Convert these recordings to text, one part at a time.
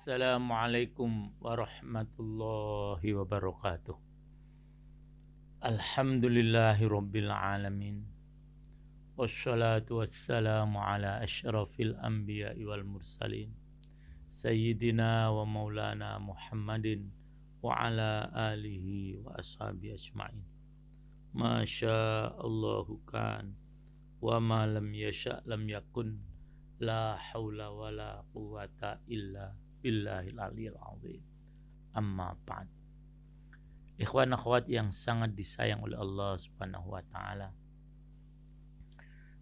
Assalamualaikum warahmatullahi wabarakatuh. Alhamdulillahi rabbil alamin. Wassalatu wassalamu ala asyrafil anbiya'i wal mursalin. Sayyidina wa maulana Muhammadin wa ala alihi wa ashabi ajma'in. Masya Allahu kan wa ma lam yasha' lam yakun. La haula wa la quwata illa billahil aliyil azim. Amma ba'd. Ikhwan akhwat yang sangat disayang oleh Allah Subhanahu wa taala.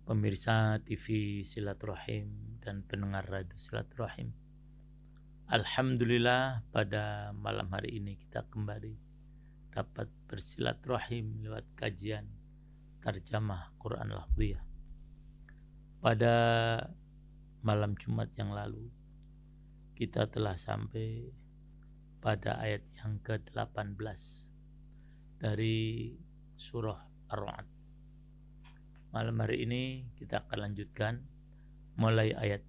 Pemirsa TV Silaturahim dan pendengar radio Silaturahim. Alhamdulillah pada malam hari ini kita kembali dapat bersilaturahim lewat kajian terjemah Quran Lafziyah. Pada malam Jumat yang lalu kita telah sampai pada ayat yang ke-18 dari surah Ar-Ra'd. Malam hari ini kita akan lanjutkan mulai ayat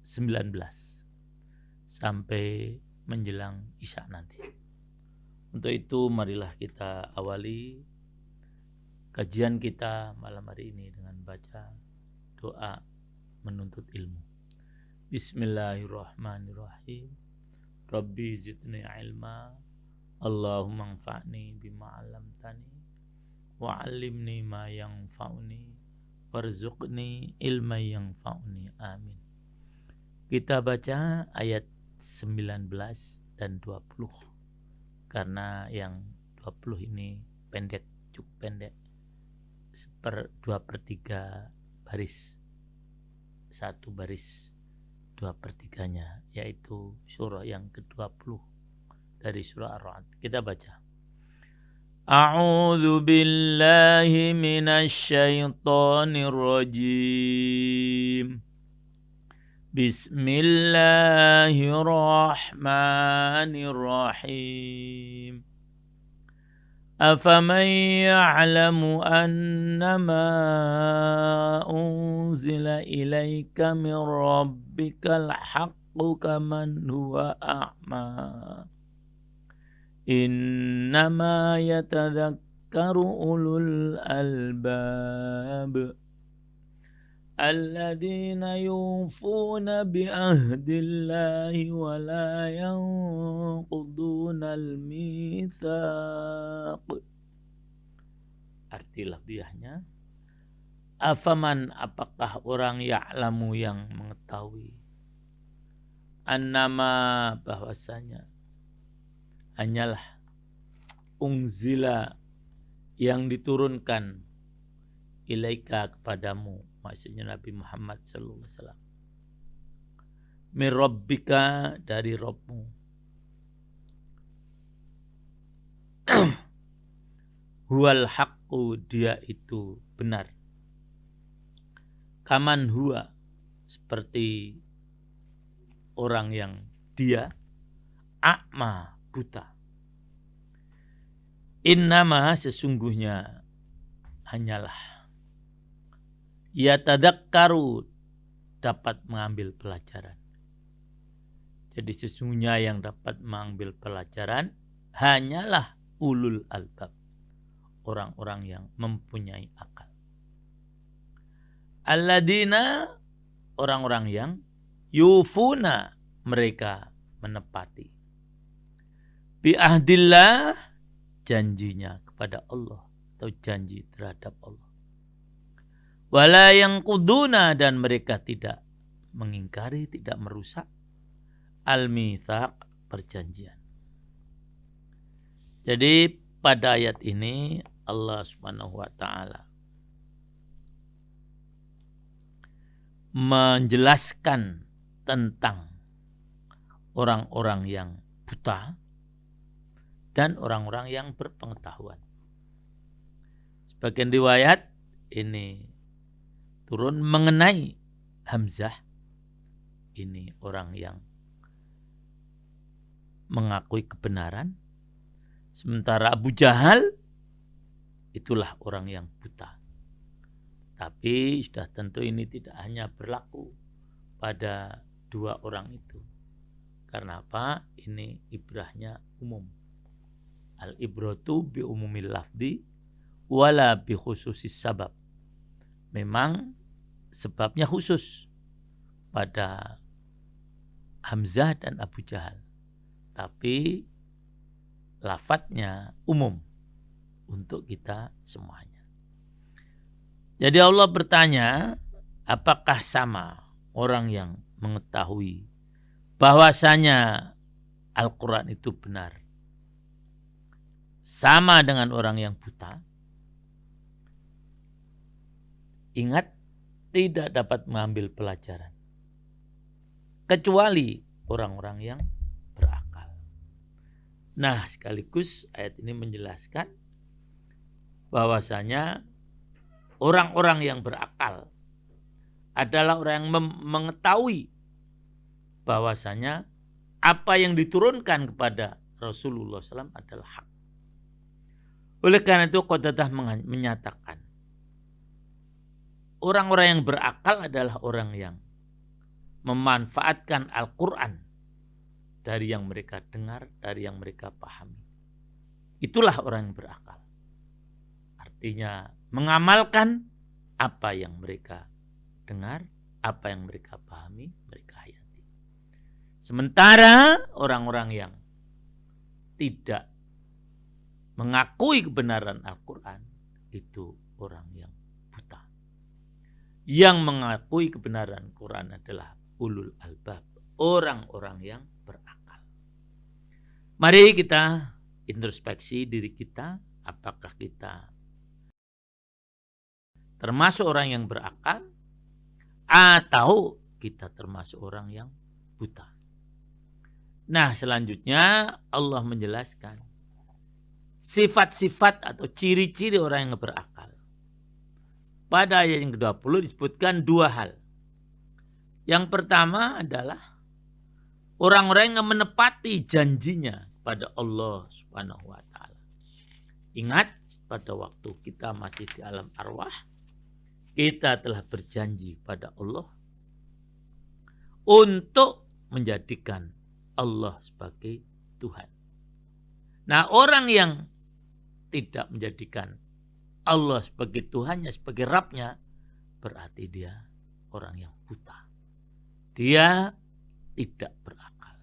19 sampai menjelang Isya nanti. Untuk itu marilah kita awali kajian kita malam hari ini dengan baca doa menuntut ilmu. Bismillahirrahmanirrahim. Rabbi zidni ilma. Allahumma anfa'ni bima 'allamtani wa 'allimni ma yanfa'uni warzuqni ilman yanfa'uni. Amin. Kita baca ayat 19 dan 20 karena yang 20 ini pendek, cukup pendek, 2/3 baris, satu baris 2/3-nya, yaitu surah yang ke-20 dari surah Ar-Ra'd. Kita baca. A'udzu billahi minasy syaithanir rajim. Bismillahirrahmanirrahim. أفمن يعلم أنما أنزل إليك من ربك الحق كمن هو أعمى إنما يتذكر أولو الألباب الذين يوفون بعهد الله ولا ينقضون الميثاق. Arti lafziahnya, afaman, apakah orang ya'lamu yang mengetahui, annama, bahwasanya, hanyalah, unzila, yang diturunkan, ilaika, kepadamu, maksudnya Nabi Muhammad sallallahu alaihi wasallam, mir rabbika, dari Rabbmu, huwal haqqu, dia itu benar, kaman huwa, seperti orang yang dia a'ma, buta. Innama, sesungguhnya, hanyalah, yatadzakkaru, dapat mengambil pelajaran. Jadi sesungguhnya yang dapat mengambil pelajaran hanyalah ulul albab, orang-orang yang mempunyai akal. Alladzina, orang-orang yang yufuna, mereka menepati, bi ahdillah, janjinya kepada Allah atau janji terhadap Allah. Wala yanquduna, dan mereka tidak mengingkari, tidak merusak al-mitsaq, perjanjian. Jadi pada ayat ini Allah Subhanahu wa taala menjelaskan tentang orang-orang yang buta dan orang-orang yang berpengetahuan. Sebagian riwayat ini turun mengenai Hamzah, ini orang yang mengakui kebenaran, sementara Abu Jahal itulah orang yang buta. Tapi sudah tentu ini tidak hanya berlaku pada dua orang itu, Karena apa? Ini ibrahnya umum. Al-ibratu bi umumil lafdi wala bi khususis sabab. Memang sebabnya khusus pada Hamzah dan Abu Jahal. Tapi lafadznya umum untuk kita semuanya. Jadi Allah bertanya, apakah sama orang yang mengetahui bahwasanya Al-Quran itu benar sama dengan orang yang buta? Ingat, tidak dapat mengambil pelajaran kecuali orang-orang yang berakal. Nah, sekaligus ayat ini menjelaskan bahwasanya orang-orang yang berakal adalah orang yang mengetahui bahwasanya apa yang diturunkan kepada Rasulullah SAW adalah hak. Oleh karena itu Qatadah menyatakan orang-orang yang berakal adalah orang yang memanfaatkan Al-Quran dari yang mereka dengar, dari yang mereka pahami. Itulah orang yang berakal. Artinya mengamalkan apa yang mereka dengar, apa yang mereka pahami, mereka hayati. Sementara orang-orang yang tidak mengakui kebenaran Al-Quran itu orang yang buta. Yang mengakui kebenaran Quran adalah ulul albab, orang-orang yang berakal. Mari kita introspeksi diri kita, apakah kita termasuk orang yang berakal atau kita termasuk orang yang buta. Nah, selanjutnya Allah menjelaskan sifat-sifat atau ciri-ciri orang yang berakal. Pada ayat yang ke-20 disebutkan dua hal. Yang pertama adalah orang-orang yang menepati janjinya pada Allah Subhanahu wa taala. Ingat, pada waktu kita masih di alam arwah, kita telah berjanji pada Allah untuk menjadikan Allah sebagai Tuhan. Nah, orang yang tidak menjadikan Allah sebagai Tuhannya, sebagai Rabbnya, berarti dia orang yang buta. Dia tidak berakal.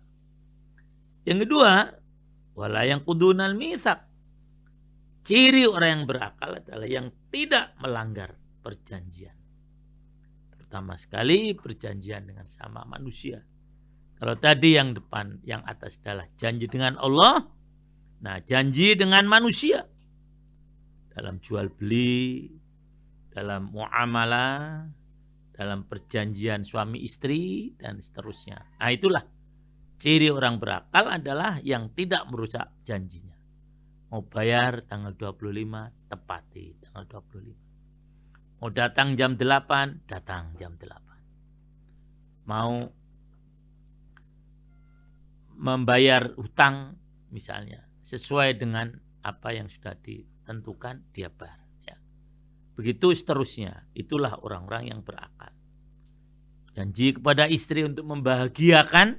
Yang kedua, wala yanqudunal mitsaq. Ciri orang yang berakal adalah yang tidak melanggar perjanjian. Terutama sekali perjanjian dengan sama manusia. Kalau tadi yang depan, yang atas adalah janji dengan Allah. Nah, janji dengan manusia. Dalam jual beli, dalam muamalah, dalam perjanjian suami istri, dan seterusnya. Nah, itulah ciri orang berakal adalah yang tidak merusak janjinya. Mau bayar tanggal 25, tepati tanggal 25. Mau datang jam 8, datang jam 8. Mau membayar hutang misalnya, sesuai dengan apa yang sudah ditentukan, dia bayar. Begitu seterusnya. Itulah orang-orang yang berakal. Janji kepada istri untuk membahagiakan,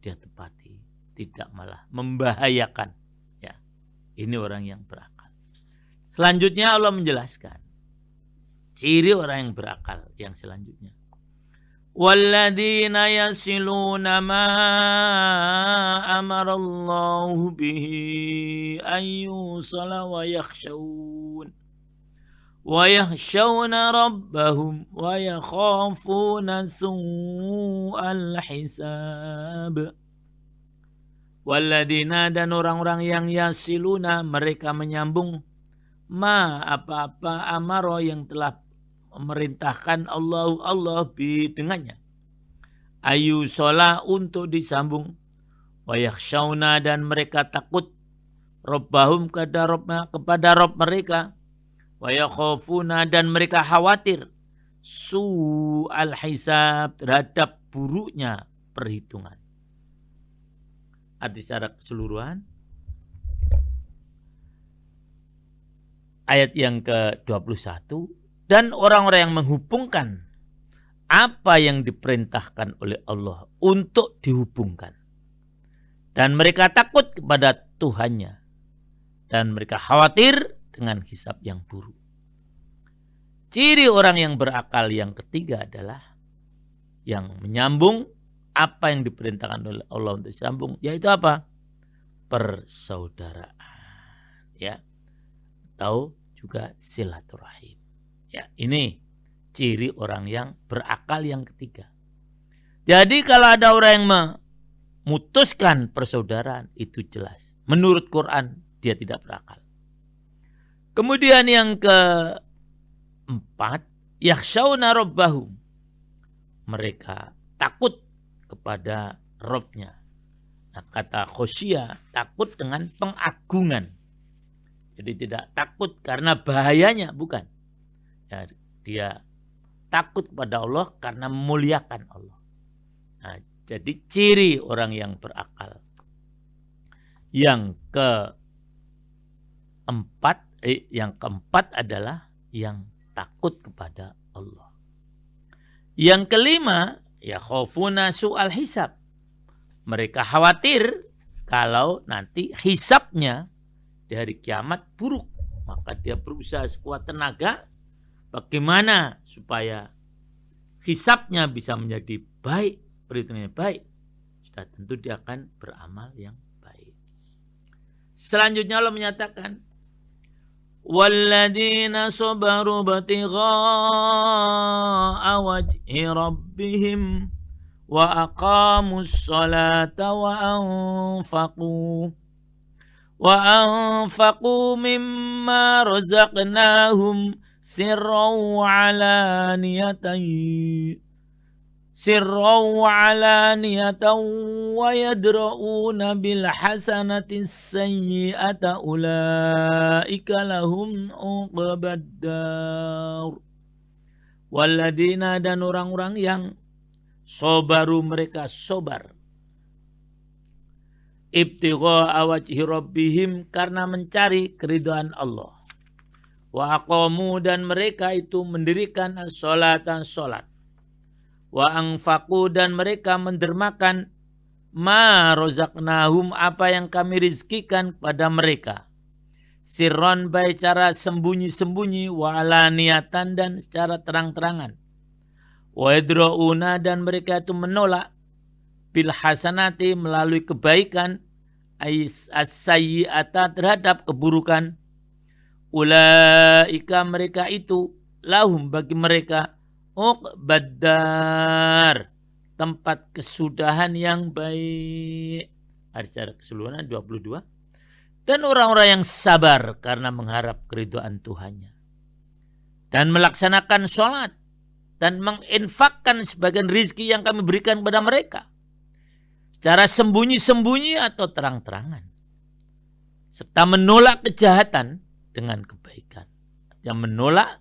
dia tepati. Tidak malah membahayakan. Ya, ini orang yang berakal. Selanjutnya Allah menjelaskan ciri orang yang berakal yang selanjutnya. Walladzina yasiluna ma amarallahu bihi ayyusala wa yakhshawun وَيَخْشَوْنَ رَبَّهُمْ وَيَخَافُونَ سُوءَ الْحِسَابِ. Waladina, dan orang-orang yang yasiluna, mereka menyambung ma apa-apa amaro yang telah memerintahkan Allah bi dengannya. Ayu sholah untuk disambung. Wa yakhshawna, dan mereka takut Rabbahum kepada Rabb mereka. Wa yakhafuna, dan mereka khawatir su'al hisab, terhadap buruknya perhitungan. Arti secara keseluruhan ayat yang ke-21, dan orang-orang yang menghubungkan apa yang diperintahkan oleh Allah untuk dihubungkan. Dan mereka takut kepada Tuhannya. Dan mereka khawatir dengan hisab yang buruk. Ciri orang yang berakal yang ketiga adalah yang menyambung apa yang diperintahkan oleh Allah untuk disambung, yaitu apa? Persaudaraan, ya, atau juga silaturahim. Ya, ini ciri orang yang berakal yang ketiga. Jadi kalau ada orang yang memutuskan persaudaraan, itu jelas menurut Quran dia tidak berakal. Kemudian yang keempat, yakhshawna rabbahum, mereka takut kepada Robnya. Nah, kata khosyia, takut dengan pengagungan. Jadi tidak takut karena bahayanya, bukan. Ya, dia takut kepada Allah karena memuliakan Allah. Nah, jadi ciri orang yang berakal. Yang keempat adalah yang takut kepada Allah. Yang kelima, ya khofuna su'al hisab. Mereka khawatir kalau nanti hisabnya di hari kiamat buruk. Maka dia berusaha sekuat tenaga bagaimana supaya hisabnya bisa menjadi baik, perhitungannya baik. Sudah tentu dia akan beramal yang baik. Selanjutnya Allah menyatakan, walladzina sabaru batigha'a wajhi rabbihim wa aqamus salata wa anfaqu mimma razaqnahum sirran wa alaniyatan wa yadra'una bil hasanati sayyi'ata ulaika lahum uqbaddar. Walladina, dan orang-orang yang sobaru, mereka sobar, ibtigha'a wajhi rabbihim, karena mencari keridhaan Allah. Wa aqamu, dan mereka itu mendirikan as-salatan, salat. Wa anfaqu, dan mereka mendermakan ma rozaqnahum, apa yang kami rizkikan pada mereka. Sirron, baik secara sembunyi-sembunyi, wa alaniyatan, dan secara terang-terangan. Wa yadra'una, dan mereka itu menolak bil hasanati, melalui kebaikan, as-sayyi'ata, terhadap keburukan. Ulaika, mereka itu, lahum, bagi mereka, uqbaddar, tempat kesudahan yang baik. Ada secara keseluruhan 22. Dan orang-orang yang sabar karena mengharap keridhaan Tuhannya, dan melaksanakan sholat, dan menginfakkan sebagian rizki yang kami berikan kepada mereka, secara sembunyi-sembunyi atau terang-terangan, serta menolak kejahatan dengan kebaikan. Yang menolak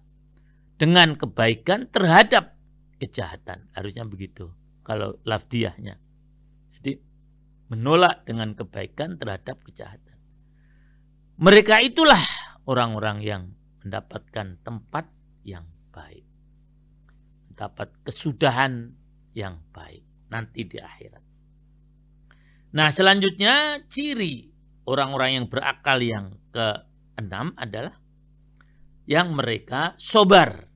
dengan kebaikan terhadap kejahatan. Harusnya begitu kalau lafdiyahnya. Jadi menolak dengan kebaikan terhadap kejahatan. Mereka itulah orang-orang yang mendapatkan tempat yang baik. Mendapat kesudahan yang baik nanti di akhirat. Nah, selanjutnya ciri orang-orang yang berakal yang ke-6 adalah yang mereka sobar.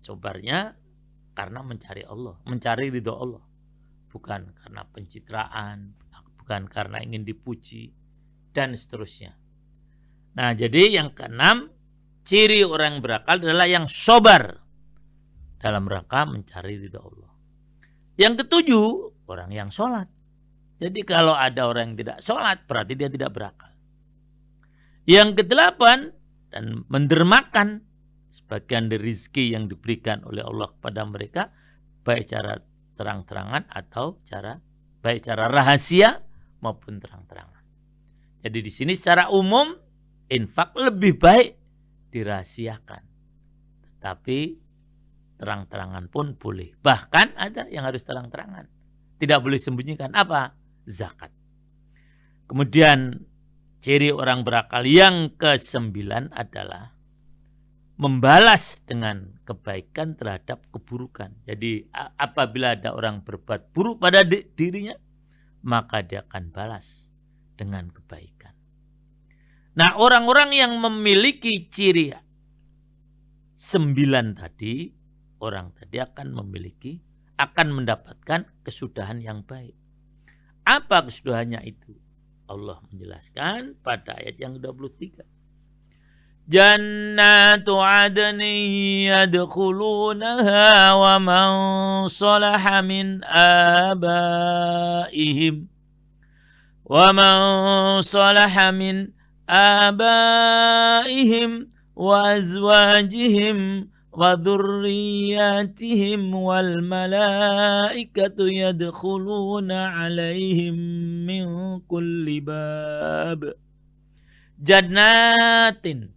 Sobarnya karena mencari Allah, mencari ridho Allah. Bukan karena pencitraan, bukan karena ingin dipuji, dan seterusnya. Nah, jadi yang ke-6, ciri orang yang berakal adalah yang sobar dalam rangka mencari ridho Allah. Yang ke-7, orang yang sholat. Jadi kalau ada orang yang tidak sholat, berarti dia tidak berakal. Yang ke-8, dan mendermakan sebagian dari rezeki yang diberikan oleh Allah kepada mereka, baik secara terang-terangan atau baik secara rahasia maupun terang-terangan. Jadi di sini secara umum infak lebih baik dirahasiakan, tetapi terang-terangan pun boleh. Bahkan ada yang harus terang-terangan, tidak boleh sembunyikan. Apa? Zakat. Kemudian ciri orang berakal yang ke-9 adalah membalas dengan kebaikan terhadap keburukan. Jadi apabila ada orang berbuat buruk pada dirinya, maka dia akan balas dengan kebaikan. Nah, orang-orang yang memiliki ciri 9 tadi, orang tadi akan mendapatkan kesudahan yang baik. Apa kesudahannya itu? Allah menjelaskan pada ayat yang 23. Jannatu adnin yadkhulunaha wa man salaha min abaihim wa azwajihim wa dzurriyyatihim wal malaikatu yadkhuluna alaihim min kulli bab. Jannatu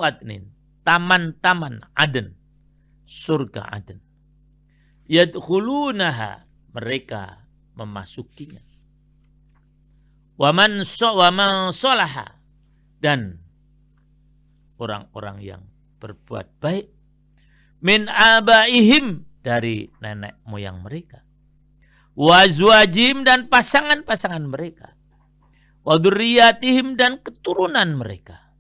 adnin, taman-taman Aden, surga Aden. Yadkhulunaha, mereka memasukinya. Wa man sholaha, dan orang-orang yang berbuat baik, min abaihim, dari nenek moyang mereka, wa azwajim, dan pasangan-pasangan mereka, wa dzurriyyatihim, dan keturunan mereka,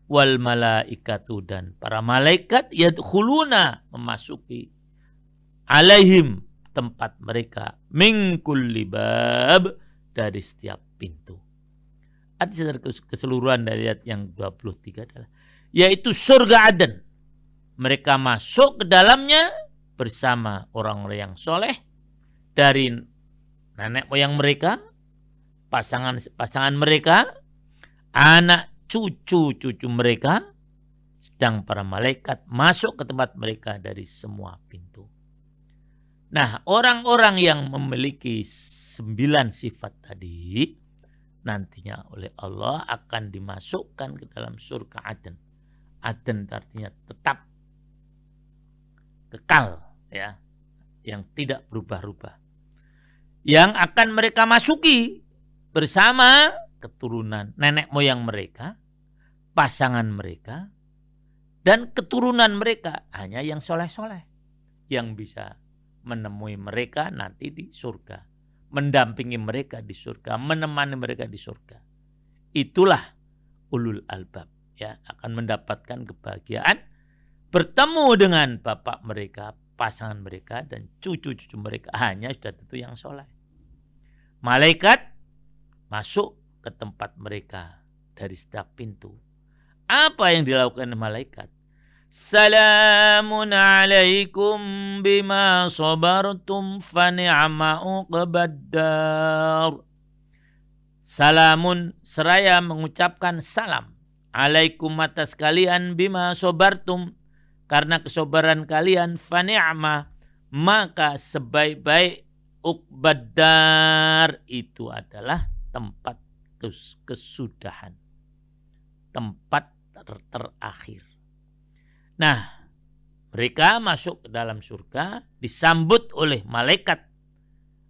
wal malaikatu, dan para malaikat, yadkhuluna, memasuki, alaihim, tempat mereka, min kulli bab, dari setiap pintu. Arti keseluruhan dari ayat yang 23 adalah yaitu surga Aden. Mereka masuk ke dalamnya bersama orang-orang yang soleh dari nenek moyang mereka, pasangan mereka, anak cucu mereka, sedang para malaikat masuk ke tempat mereka dari semua pintu. Nah, orang-orang yang memiliki 9 sifat tadi nantinya oleh Allah akan dimasukkan ke dalam surga Aden. Aden artinya tetap, kekal, ya, yang tidak berubah-ubah, yang akan mereka masuki bersama keturunan nenek moyang mereka, pasangan mereka, dan keturunan mereka. Hanya yang soleh-soleh yang bisa menemui mereka nanti di surga, mendampingi mereka di surga, menemani mereka di surga. Itulah ulul albab, ya, akan mendapatkan kebahagiaan bertemu dengan bapak mereka, pasangan mereka, dan cucu-cucu mereka. Hanya sudah tentu yang soleh. Malaikat masuk ke tempat mereka dari setiap pintu. Apa yang dilakukan malaikat? Salamun alaikum bima sabartum fa ni'ma uqbaddar. Salamun, seraya mengucapkan salam, alaikum atas kalian, bima sabartum, karena kesabaran kalian, fa ni'ma, maka sebaik-baik, uqbaddar, itu adalah tempat kesudahan, tempat terakhir. Nah, mereka masuk ke dalam surga disambut oleh malaikat.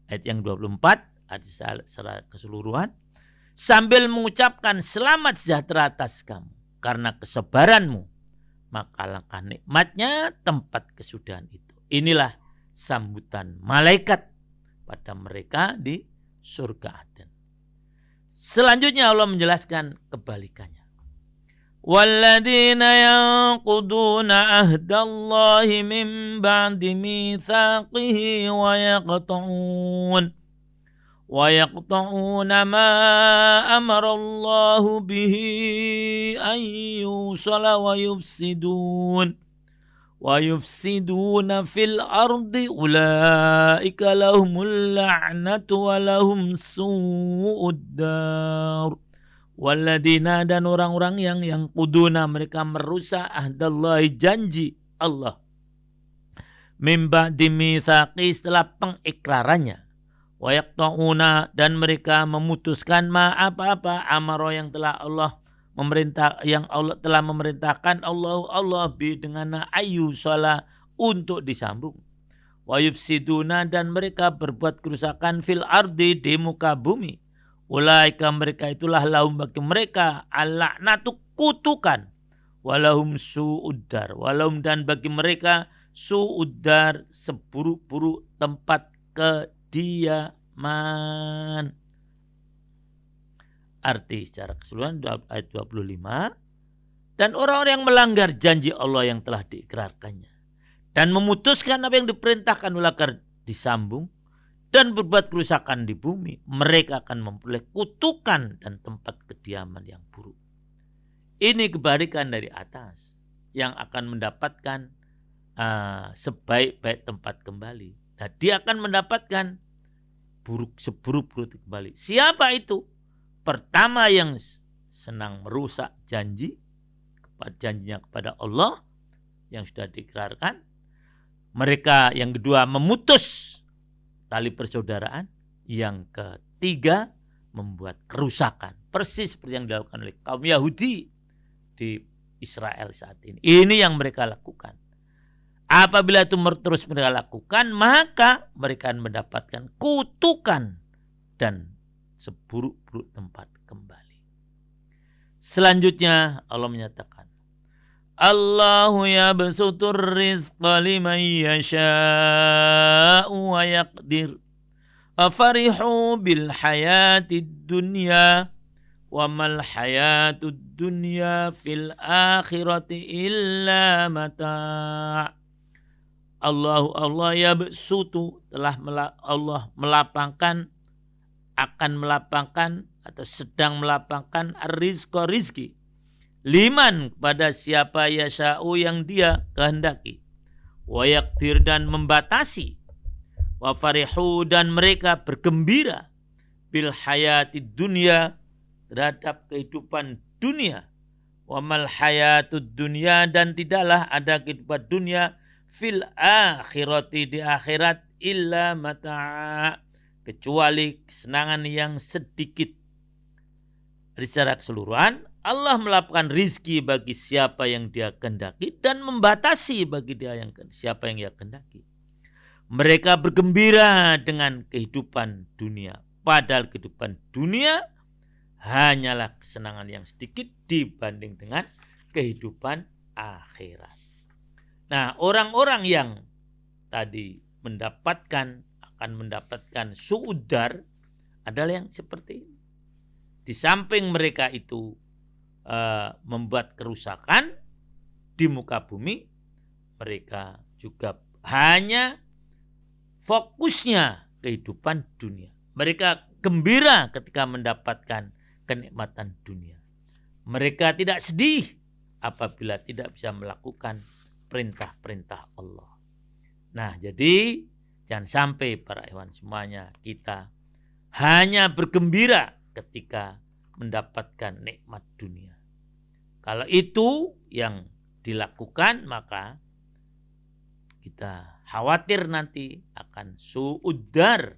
Ayat yang 24, ayat secara keseluruhan, sambil mengucapkan selamat sejahtera atas kamu karena kesabaranmu, maka langkah nikmatnya tempat kesudahan itu. Inilah sambutan malaikat pada mereka di surga Aden. Selanjutnya Allah menjelaskan kebalikannya. وَالَّذِينَ يَنْقُضُونَ عَهْدَ اللَّهِ مِنْ بَعْدِ مِيثَاقِهِ وَيَقْطَعُونَ مَا أَمَرَ اللَّهُ بِهِ أَنْ يُوصَلَ وَيُفْسِدُونَ فِي الْأَرْضِ أُولَئِكَ لَهُمُ اللَّعْنَةُ وَلَهُمْ سُوءُ الدَّارِ. Walladzina, dan orang-orang yang kuduna, mereka merusak ahdallahi, janji Allah, mim ba'di mitsaqi, setelah pengikrarannya, wa yaqta'una, dan mereka memutuskan apa-apa amaro, yang telah Allah telah memerintahkan Allah bi, dengan ayu sala, untuk disambung, wa yufsiduna, dan mereka berbuat kerusakan, fil ardi, di muka bumi. Ulaika, mereka itulah, lahum, bagi mereka, al-la'natu, kutukan, walahum su'uddar, walahum, dan bagi mereka, su'uddar, seburuk-buruk tempat kediaman. Rahman. Arti secara keseluruhan ayat 25. Dan orang-orang yang melanggar janji Allah yang telah diikrarkannya dan memutuskan apa yang diperintahkan agar disambung dan berbuat kerusakan di bumi, mereka akan memperoleh kutukan dan tempat kediaman yang buruk. Ini kebalikan dari atas yang akan mendapatkan sebaik-baik tempat kembali. Nah, dia akan mendapatkan seburuk-buruk kembali. Siapa itu? Pertama yang senang merusak janjinya kepada Allah yang sudah diikrarkan. Mereka yang kedua memutus tali persaudaraan. Yang ketiga membuat kerusakan. Persis seperti yang dilakukan oleh kaum Yahudi di Israel saat ini. Ini yang mereka lakukan. Apabila itu terus mereka lakukan, maka mereka akan mendapatkan kutukan dan seburuk-buruk tempat kembali. Selanjutnya Allah menyatakan, Allahu yabsutur rizqa liman yasha'u wa yaqdir. Afarihu bil hayatid dunya wa mal hayatud dunya fil akhirati illa mata'. Allah yabsutu Allah melapangkan, akan melapangkan atau sedang melapangkan rizki liman kepada siapa yasha'u yang dia kehendaki, wa yaqdir dan membatasi, wa farihu dan mereka bergembira bil hayatid dunya terhadap kehidupan dunia, wa mal hayatud dunya dan tidaklah ada kehidupan dunia fil akhirati di akhirat illa mata' kecuali kesenangan yang sedikit. Secara keseluruhan Allah melapangkan rizki bagi siapa yang dia kehendaki dan membatasi bagi siapa yang dia kehendaki. Mereka bergembira dengan kehidupan dunia, padahal kehidupan dunia hanyalah kesenangan yang sedikit dibanding dengan kehidupan akhirat. Nah, orang-orang yang tadi akan mendapatkan su'udar adalah yang seperti ini. Di samping mereka itu membuat kerusakan di muka bumi, mereka juga hanya fokusnya kehidupan dunia. Mereka gembira ketika mendapatkan kenikmatan dunia. Mereka tidak sedih apabila tidak bisa melakukan perintah-perintah Allah. Nah, jadi jangan sampai para ikhwan semuanya kita hanya bergembira ketika mendapatkan nikmat dunia. Kalau itu yang dilakukan, maka kita khawatir nanti akan su'udar,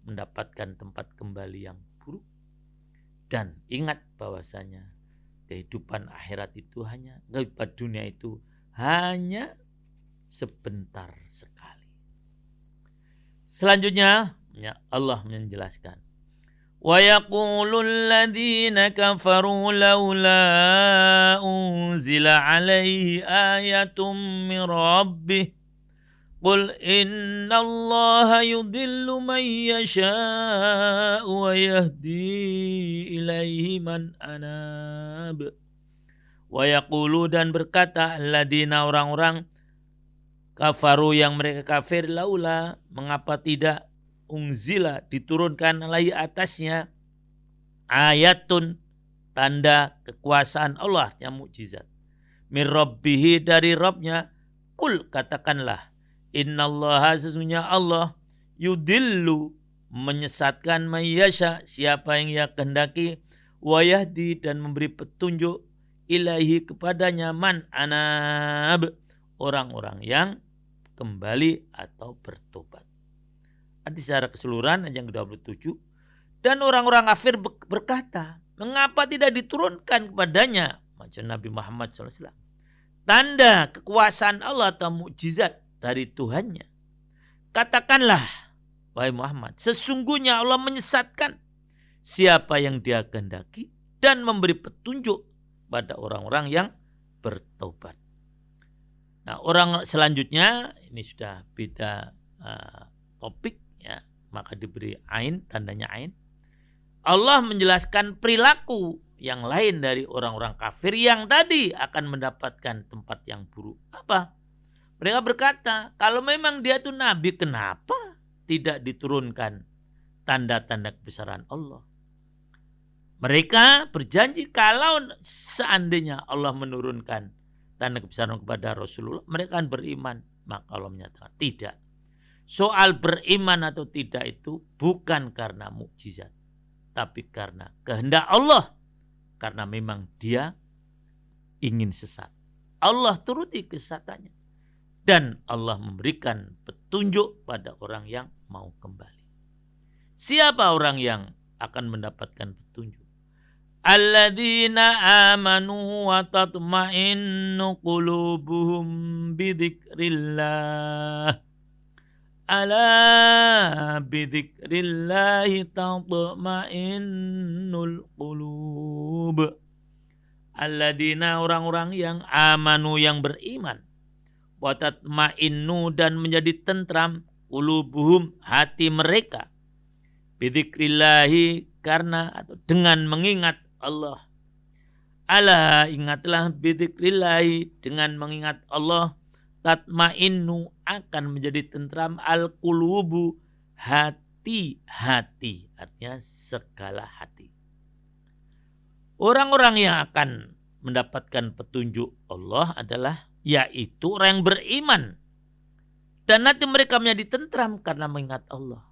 mendapatkan tempat kembali yang buruk. Dan ingat bahwasanya kehidupan akhirat itu kehidupan dunia itu hanya sebentar sekali. Selanjutnya Allah menjelaskan, wa yaqulul ladzina kafaru laula unzila alaihi ayatum min rabbih qul innallaha yudhillu man yasha'u wa yahdi ilaihi man anab. Wa yaqulu dan berkata alladzina orang-orang kafaru yang mereka kafir, laula mengapa tidak unzila diturunkan alaihi atasnya ayatun tanda kekuasaan Allah yang mukjizat min rabbihi dari Rabbnya. Kul katakanlah innallaha sesungguhnya Allah yudillu menyesatkan mayyasha siapa yang ia kehendaki, wa yahdi dan memberi petunjuk ilaihi kepadanya man anab orang-orang yang kembali atau bertobat. Arti secara keseluruhan ayat yang ke-27, dan orang-orang kafir berkata, mengapa tidak diturunkan kepadanya, macam Nabi Muhammad SAW, tanda kekuasaan Allah atau mukjizat dari Tuhannya. Katakanlah, wahai Muhammad, sesungguhnya Allah menyesatkan siapa yang dia kehendaki dan memberi petunjuk pada orang-orang yang bertobat. Nah, orang selanjutnya ini sudah beda topik ya, maka diberi ain, tandanya ain. Allah menjelaskan perilaku yang lain dari orang-orang kafir yang tadi akan mendapatkan tempat yang buruk. Apa? Mereka berkata, kalau memang dia itu nabi, kenapa tidak diturunkan tanda-tanda kebesaran Allah? Mereka berjanji kalau seandainya Allah menurunkan tanda kebesaran kepada Rasulullah, mereka akan beriman. Maka Allah menyatakan tidak. Soal beriman atau tidak itu bukan karena mukjizat, tapi karena kehendak Allah. Karena memang dia ingin sesat. Allah turuti kesesatannya. Dan Allah memberikan petunjuk pada orang yang mau kembali. Siapa orang yang akan mendapatkan petunjuk? Alladzina amanu wa tatma'innu qulubuhum bidzikrillah. Ala bidzikrillahi tatma'innul qulub. Alladzina, orang-orang yang amanu, yang beriman, wa tatma'innu, dan menjadi tentram, qulubuhum, hati mereka, bidzikrillahi, karena atau dengan mengingat Allah. Ala, ingatlah, bidzikrillahi, dengan mengingat Allah, tatma'innu, akan menjadi tentram, al-qulubu, hati-hati, artinya segala hati. Orang-orang yang akan mendapatkan petunjuk Allah adalah yaitu orang yang beriman. Dan nanti mereka menjadi tentram karena mengingat Allah.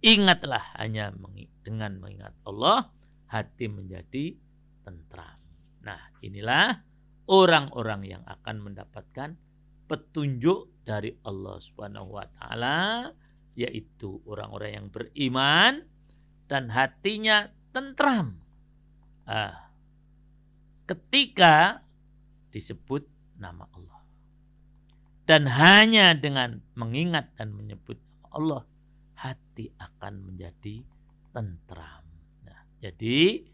Ingatlah, hanya dengan mengingat Allah, hati menjadi tentram. Nah, inilah orang-orang yang akan mendapatkan petunjuk dari Allah Subhanahu wa taala, yaitu orang-orang yang beriman dan hatinya tentram. Ketika disebut nama Allah. Dan hanya dengan mengingat dan menyebut nama Allah, hati akan menjadi tentram. Nah, jadi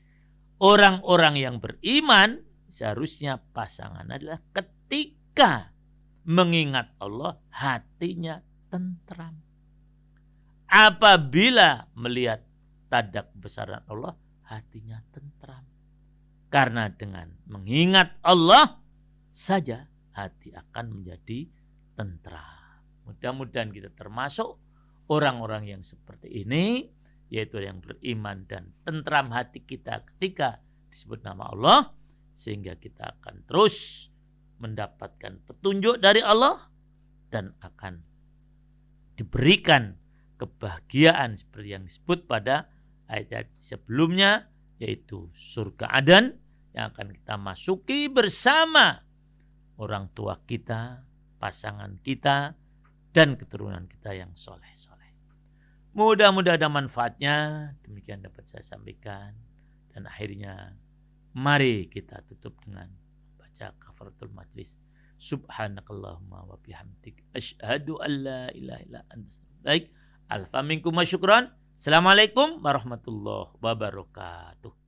orang-orang yang beriman seharusnya pasangan adalah ketika mengingat Allah, hatinya tentram. Apabila melihat tanda kebesaran Allah, hatinya tentram. Karena dengan mengingat Allah saja hati akan menjadi tentram. Mudah-mudahan kita termasuk orang-orang yang seperti ini, yaitu yang beriman dan tentram hati kita ketika disebut nama Allah, sehingga kita akan terus mendapatkan petunjuk dari Allah dan akan diberikan kebahagiaan seperti yang disebut pada ayat sebelumnya, yaitu surga Adan yang akan kita masuki bersama orang tua kita, pasangan kita, dan keturunan kita yang soleh-soleh. Mudah-mudahan ada manfaatnya. Demikian dapat saya sampaikan. Dan akhirnya mari kita tutup dengan baca kafaratul majlis. Subhanakallahumma wa bihamdik asyhadu an la ilaha illa anta. Baik, alfa minkum wa syukran. Assalamualaikum warahmatullahi wabarakatuh.